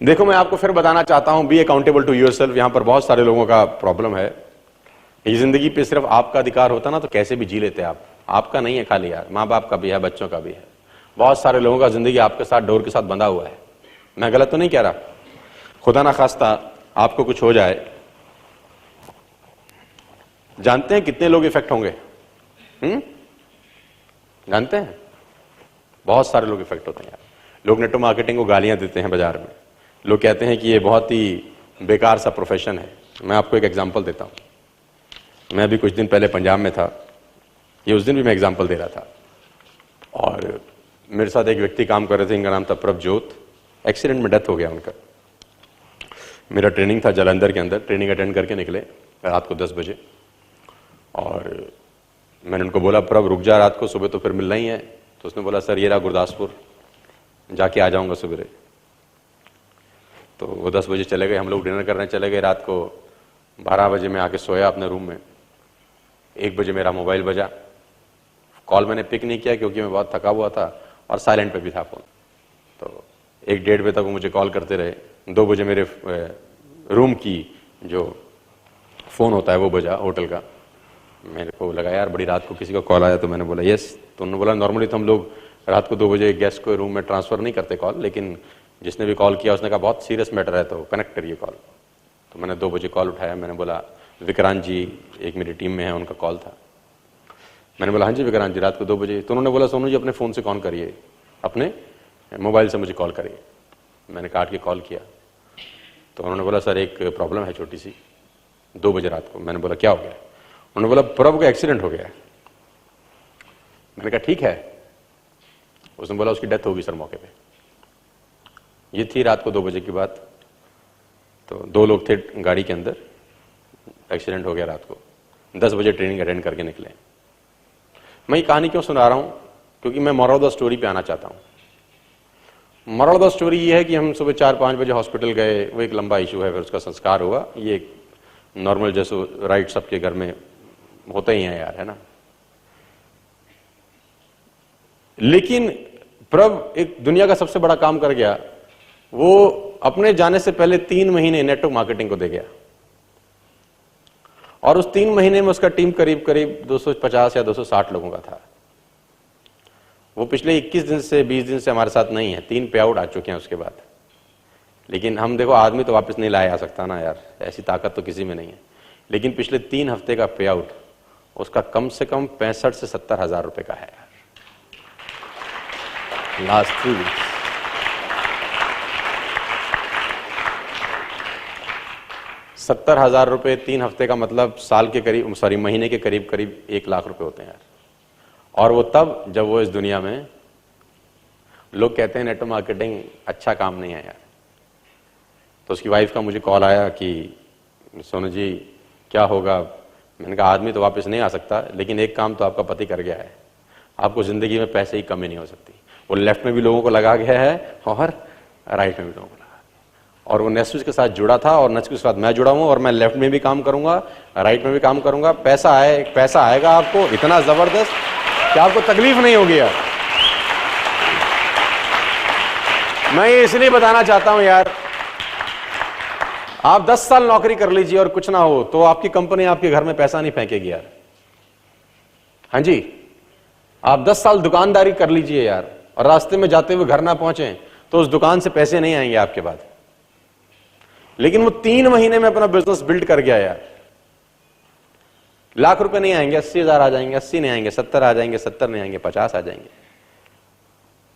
देखो, मैं आपको फिर बताना चाहता हूं, बी अकाउंटेबल टू योरसेल्फ। यहां पर बहुत सारे लोगों का प्रॉब्लम है। ये जिंदगी पे सिर्फ आपका अधिकार होता ना तो कैसे भी जी लेते आप। आपका नहीं है खाली यार, माँ बाप का भी है, बच्चों का भी है। बहुत सारे लोगों का जिंदगी आपके साथ डोर के साथ बंधा हुआ है। मैं गलत तो नहीं कह रहा। खुदा ना खास्ता आपको कुछ हो जाए, जानते हैं कितने लोग इफेक्ट होंगे? जानते हैं? बहुत सारे लोग इफेक्ट होते हैं यार। लोग नेटवर्क मार्केटिंग को गालियां देते हैं बाजार में। लोग कहते हैं कि ये बहुत ही बेकार सा प्रोफेशन है। मैं आपको एक एग्जांपल देता हूं। मैं अभी कुछ दिन पहले पंजाब में था। ये उस दिन भी मैं एग्जांपल दे रहा था, और मेरे साथ एक व्यक्ति काम कर रहे थे, इनका नाम था प्रभजोत। एक्सीडेंट में डेथ हो गया उनका। मेरा ट्रेनिंग था जालंधर के अंदर। ट्रेनिंग अटेंड करके निकले रात को 10 बजे, और मैंने उनको बोला प्रभ रुक जा, रात को सुबह तो फिर मिलना ही है। तो उसने बोला सर ये रहा गुरदासपुर, जाके आ जाऊंगा सुबह। तो वो 10 बजे चले गए। हम लोग डिनर करने चले गए। रात को 12 बजे मैं आके सोया अपने रूम में। 1 बजे मेरा मोबाइल बजा। कॉल मैंने पिक नहीं किया क्योंकि मैं बहुत थका हुआ था और साइलेंट पे भी था फोन। तो 1-1:30 बजे तक वो मुझे कॉल करते रहे। 2 बजे मेरे रूम की जो फोन होता है वो बजा, होटल का। मेरे को लगा यार बड़ी रात को किसी का कॉल आया, तो मैंने बोला यस। तो उन्होंने बोला नॉर्मली तो हम लोग रात को 2 बजे गेस्ट को रूम में ट्रांसफर नहीं करते कॉल, लेकिन जिसने भी कॉल किया उसने कहा बहुत सीरियस मैटर है तो कनेक्ट करिए कॉल। तो मैंने 2 बजे कॉल उठाया। मैंने बोला विक्रांत जी एक मेरी टीम में है, उनका कॉल था। मैंने बोला हाँ जी विक्रांत जी, रात को 2 बजे। तो उन्होंने बोला सोनू जी अपने फ़ोन से कॉल करिए, अपने मोबाइल से मुझे कॉल करिए। मैंने काट के कॉल किया। तो उन्होंने बोला सर एक प्रॉब्लम है छोटी सी, 2 बजे रात को। मैंने बोला क्या हो गया? उन्होंने बोला प्रभु का एक्सीडेंट हो गया है। मैंने कहा ठीक है। उसने बोला उसकी डेथ होगी सर मौके पे। ये थी रात को 2 बजे की बात। तो 2 लोग थे गाड़ी के अंदर, एक्सीडेंट हो गया रात को। 10 बजे ट्रेनिंग अटेंड करके निकले। मैं ये कहानी क्यों सुना रहा हूं? क्योंकि मैं मोरल ऑफ द स्टोरी पे आना चाहता हूं। मोरल ऑफ द स्टोरी ये है कि हम सुबह 4-5 बजे हॉस्पिटल गए। वो एक लंबा इशू है, फिर उसका संस्कार हुआ। ये एक नॉर्मल जैसे राइट सबके घर में होते ही हैं यार, है ना। लेकिन प्रभ एक दुनिया का सबसे बड़ा काम कर गया। वो अपने जाने से पहले 3 महीने नेटवर्क मार्केटिंग को दे गया, और उस 3 महीने में उसका टीम करीब 250 या 260 लोगों का था। वो पिछले 21 दिन से 20 दिन से हमारे साथ नहीं है। 3 पे आउट आ चुके हैं उसके बाद। लेकिन हम देखो आदमी तो वापस नहीं लाया जा सकता ना यार, ऐसी ताकत तो किसी में नहीं है। लेकिन पिछले 3 हफ्ते का पे आउट उसका कम से कम 65 से 70 हजार रुपए का है यार, लास्ट 3 वीक्स। ₹70,000 3 हफ्ते का मतलब साल के करीब, सॉरी महीने के करीब करीब 1 लाख रुपए होते हैं यार। और वो तब जब वो इस दुनिया में, लोग कहते हैं नेटवर्क मार्केटिंग अच्छा काम नहीं है यार। तो उसकी वाइफ का मुझे कॉल आया कि सोनू जी क्या होगा। मैंने कहा आदमी तो वापस नहीं आ सकता, लेकिन एक काम तो आपका पति कर गया है, आपको जिंदगी में पैसे की कमी नहीं हो सकती। वो लेफ्ट में भी लोगों को लगा गया है और राइट में भी लोगों को लगा, और वो नेस्विच के साथ जुड़ा था और नेस्विच के साथ मैं जुड़ा हूं, और मैं लेफ्ट में भी काम करूंगा, राइट में भी काम करूंगा। पैसा आएगा आपको इतना जबरदस्त कि आपको तकलीफ नहीं होगी यार। मैं ये इसलिए बताना चाहता हूं यार, आप 10 साल नौकरी कर लीजिए और कुछ ना हो तो आपकी कंपनी आपके घर में पैसा नहीं फेंकेगी यार। हाँ जी, आप 10 साल दुकानदारी कर लीजिए यार, और रास्ते में जाते हुए घर ना पहुंचे तो उस दुकान से पैसे नहीं आएंगे आपके बाद। लेकिन वो 3 महीने में अपना बिजनेस बिल्ड कर गया यार। लाख रुपए नहीं आएंगे, 80,000 आ जाएंगे, 80 नहीं आएंगे, 70 आ जाएंगे, 70 नहीं आएंगे, 50 आ जाएंगे।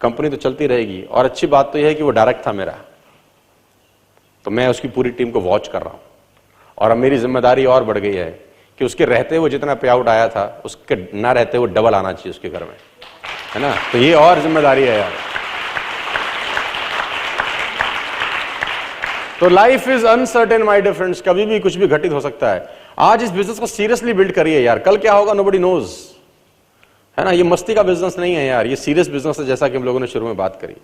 कंपनी तो चलती रहेगी। और अच्छी बात तो यह है कि वो डायरेक्ट था मेरा, तो मैं उसकी पूरी टीम को वॉच कर रहा हूं। और अब मेरी जिम्मेदारी और बढ़ गई है कि उसके रहते हुए जितना पे आउट आया था, उसके ना रहते हुए डबल आना चाहिए उसके घर में, है ना। तो ये और जिम्मेदारी है यार। तो life is uncertain my dear friends, कभी भी कुछ भी घटित हो सकता है। आज इस बिजनेस को सीरियसली बिल्ड करिए यार, कल क्या होगा नोबडी नोज, है ना। ये मस्ती का बिजनेस नहीं है यार, ये सीरियस बिजनेस है, जैसा कि हम लोगों ने शुरू में बात करी।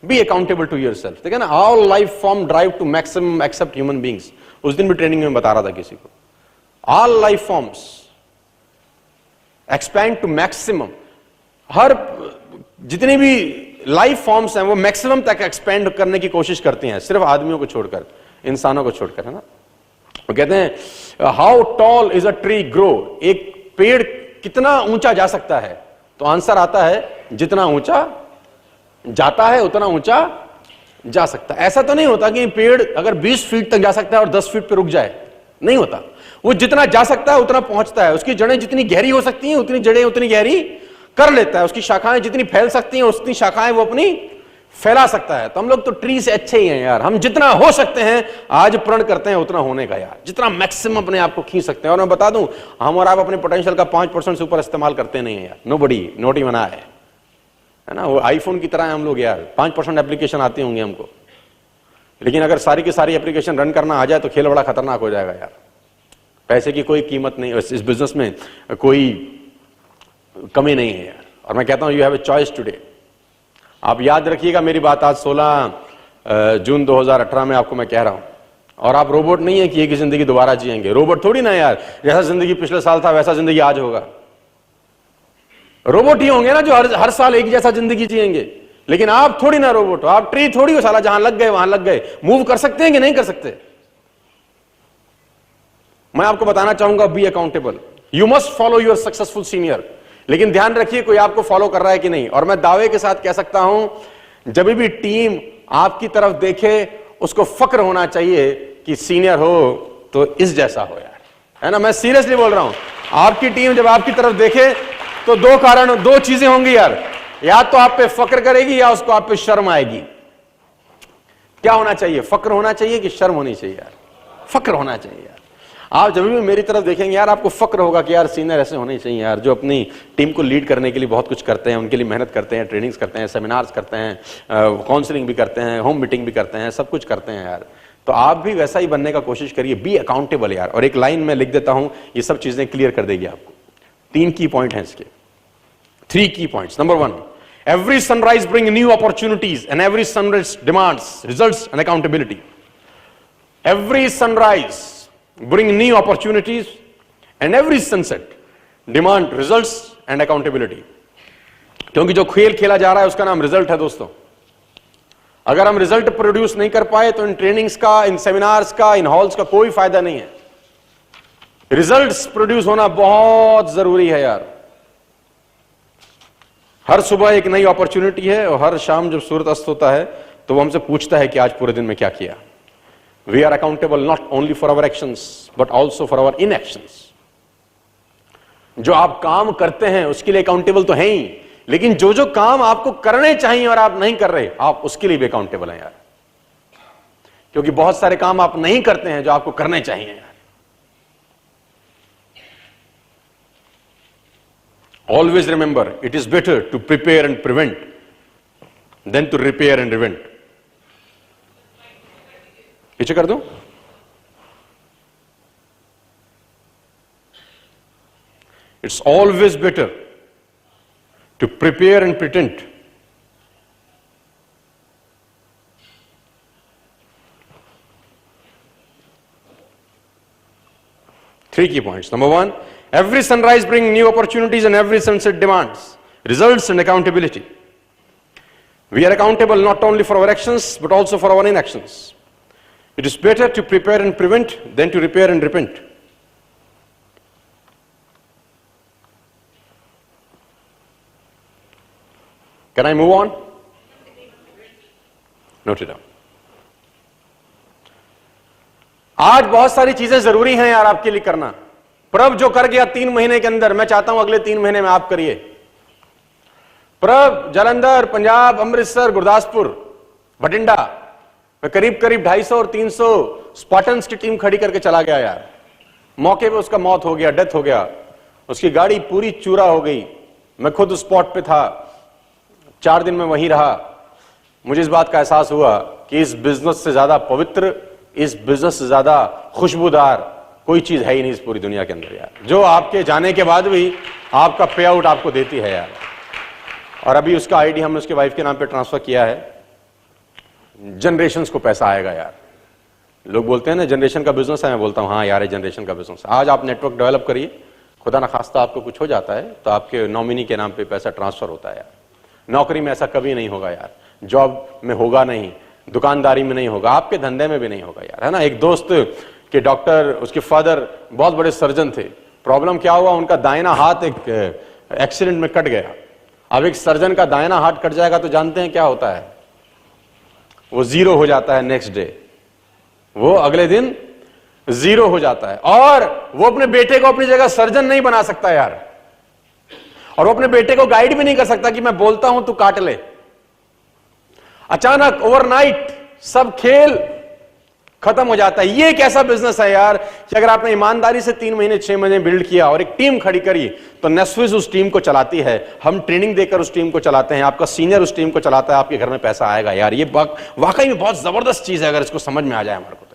Be accountable to yourself. देखिए ना, all life form drive to maximum except human beings. उस दिन भी ट्रेनिंग में बता रहा था किसी को, all life forms expand to maximum. हर जितनी भी लाइफ फॉर्म्स हैं वो मैक्सिमम तक एक्सपेंड करने की कोशिश करती हैं, सिर्फ आदमियों को छोड़कर, इंसानों को छोड़कर, है ना। वो कहते हैं how tall is a tree grow, एक पेड़ कितना ऊंचा जा सकता है, तो आंसर आता है जितना ऊंचा जाता है उतना ऊंचा जा सकता है। ऐसा तो नहीं होता कि पेड़ अगर 20 फीट तक जा सकता है और 10 फीट पे रुक जाए, नहीं होता। वो जितना जा सकता है उतना पहुंचता है, उसकी जड़ें जितनी गहरी हो सकती हैं उतनी जड़ें उतनी गहरी कर लेता है, उसकी शाखाएं जितनी फैल सकती हैं उतनी शाखाएं वो अपनी फैला सकता है। तो हम लोग तो ट्री से अच्छे ही हैं यार, हम जितना हो सकते हैं आज प्रण करते हैं उतना होने का यार, जितना मैक्सिमम अपने आप को खींच सकते हैं। और मैं बता दूं, हम और आप अपने पोटेंशियल का 5% से ऊपर इस्तेमाल करते नहीं है यार, नोबडी, नॉट इवन आई, है ना। वो आईफोन की तरह है हम लोग यार, 5% एप्लीकेशन आती होंगी हमको, लेकिन अगर सारी की सारी एप्लीकेशन रन करना आ जाए तो खेल बड़ा खतरनाक हो जाएगा यार। पैसे की कोई कीमत नहीं, इस बिजनेस में कोई कमी नहीं है यार। और मैं कहता हूं you have a choice today. आप याद रखिएगा मेरी बात, आज 16 जून 2018 में आपको मैं कह रहा हूं। और आप रोबोट नहीं है कि एक ही जिंदगी दोबारा जिएंगे, रोबोट थोड़ी ना यार, जैसा जिंदगी पिछले साल था वैसा जिंदगी आज होगा। रोबोट ही होंगे ना जो हर साल एक जैसा जिंदगी जिएंगे, लेकिन आप थोड़ी ना रोबोट हो, आप ट्री थोड़ी हो साला, जहां लग गए वहां लग गए। मूव कर सकते हैं कि नहीं कर सकते? मैं आपको बताना चाहूंगा, be accountable, you must follow your successful senior. लेकिन ध्यान रखिए कोई आपको फॉलो कर रहा है कि नहीं। और मैं दावे के साथ कह सकता हूं जब भी टीम आपकी तरफ देखे उसको फक्र होना चाहिए कि सीनियर हो तो इस जैसा हो यार, है ना। मैं सीरियसली बोल रहा हूं, आपकी टीम जब आपकी तरफ देखे तो दो चीजें होंगी यार, या तो आप पे फक्र करेगी या उसको आप पे शर्म आएगी। क्या होना चाहिए? फक्र होना चाहिए कि शर्म होनी चाहिए यार? फक्र होना चाहिए यार। आप जब भी मेरी तरफ देखेंगे यार आपको फक्र होगा कि यार सीनियर ऐसे होने चाहिए यार, जो अपनी टीम को लीड करने के लिए बहुत कुछ करते हैं, उनके लिए मेहनत करते हैं, ट्रेनिंग्स करते हैं, सेमिनार्स करते हैं, काउंसलिंग भी करते हैं, होम मीटिंग भी करते हैं, सब कुछ करते हैं यार। तो आप भी वैसा ही बनने का कोशिश करिए, बी अकाउंटेबल यार। और एक लाइन में लिख देता हूं, ये सब चीजें क्लियर कर देगी आपको। 3 की पॉइंट है इसके, 3 की points. Number 1, every sunrise brings new opportunities and every sunrise demands results and accountability. Every sunrise bring new opportunities and every sunset demand results and accountability. क्योंकि जो खेल खेला जा रहा है उसका नाम रिजल्ट है दोस्तों। अगर हम रिजल्ट प्रोड्यूस नहीं कर पाए तो इन ट्रेनिंग्स का, इन सेमिनार्स का, इन हॉल्स का कोई फायदा नहीं है। रिजल्ट्स प्रोड्यूस होना बहुत जरूरी है यार। हर सुबह एक नई अपॉर्चुनिटी है और हर शाम जब सूरज अस्त होता है तो वो हमसे पूछता है कि आज पूरे दिन में क्या किया। We are accountable not only for our actions but also for our inactions. जो आप काम करते हैं उसके लिए अकाउंटेबल तो हैं ही, लेकिन जो जो काम आपको करने चाहिए और आप नहीं कर रहे, आप उसके लिए भी अकाउंटेबल हैं यार। क्योंकि बहुत सारे काम आप नहीं करते हैं जो आपको करने चाहिए यार। Always remember, it is better to prepare and prevent than to repair and prevent. पीछे कर दूं? It's always better to prepare and pretend. Three key points. Number 1, every sunrise brings new opportunities and every sunset demands results and accountability. We are accountable not only for our actions but also for our inactions. It is better to prepare and prevent than to repair and repent. Can I move on? Note it down. आज बहुत सारी चीजें जरूरी हैं यार आपके लिए करना। प्रभ जो कर गया 3 महीने के अंदर, मैं चाहता हूं अगले 3 महीने में आप करिए। प्रभ जालंधर, पंजाब, अमृतसर, गुरदासपुर, बठिंडा मैं करीब 250 और 300 स्पार्टन्स की टीम खड़ी करके चला गया यार। मौके पे उसका मौत हो गया, डेथ हो गया, उसकी गाड़ी पूरी चूरा हो गई। मैं खुद उस स्पॉट पे था, 4 दिन में वहीं रहा। मुझे इस बात का एहसास हुआ कि इस बिजनेस से ज्यादा पवित्र, इस बिजनेस से ज्यादा खुशबूदार कोई चीज है ही नहीं इस पूरी दुनिया के अंदर यार, जो आपके जाने के बाद भी आपका पे आउट आपको देती है यार। और अभी उसका आईडी हमने उसके वाइफ के नाम पे ट्रांसफर किया है। जनरेशंस को पैसा आएगा यार। लोग बोलते हैं ना जनरेशन का बिजनेस है, मैं बोलता हूं हाँ यार, जनरेशन का बिजनेस। आज आप नेटवर्क डेवलप करिए, खुदा ना खास्ता आपको कुछ हो जाता है तो आपके नॉमिनी के नाम पे पैसा ट्रांसफर होता है यार। नौकरी में ऐसा कभी नहीं होगा यार, जॉब में होगा नहीं, दुकानदारी में नहीं होगा, आपके धंधे में भी नहीं होगा यार, है ना। एक दोस्त के डॉक्टर, उसके फादर बहुत बड़े सर्जन थे, प्रॉब्लम क्या हुआ, उनका दाहिना हाथ एक एक्सीडेंट में कट गया। अब एक सर्जन का दाहिना हाथ कट जाएगा तो जानते हैं क्या होता है, वो जीरो हो जाता है, नेक्स्ट डे वो अगले दिन जीरो हो जाता है। और वो अपने बेटे को अपनी जगह सर्जन नहीं बना सकता यार, और वो अपने बेटे को गाइड भी नहीं कर सकता कि मैं बोलता हूं तू काट ले। अचानक ओवरनाइट सब खेल खत्म हो जाता है। ये एक ऐसा बिजनेस है यार कि अगर आपने ईमानदारी से 3 महीने 6 महीने बिल्ड किया और एक टीम खड़ी करी तो नेस्विस उस टीम को चलाती है, हम ट्रेनिंग देकर उस टीम को चलाते हैं, आपका सीनियर उस टीम को चलाता है, आपके घर में पैसा आएगा यार। ये वाकई में बहुत जबरदस्त चीज है अगर इसको समझ में आ जाए हमारे को।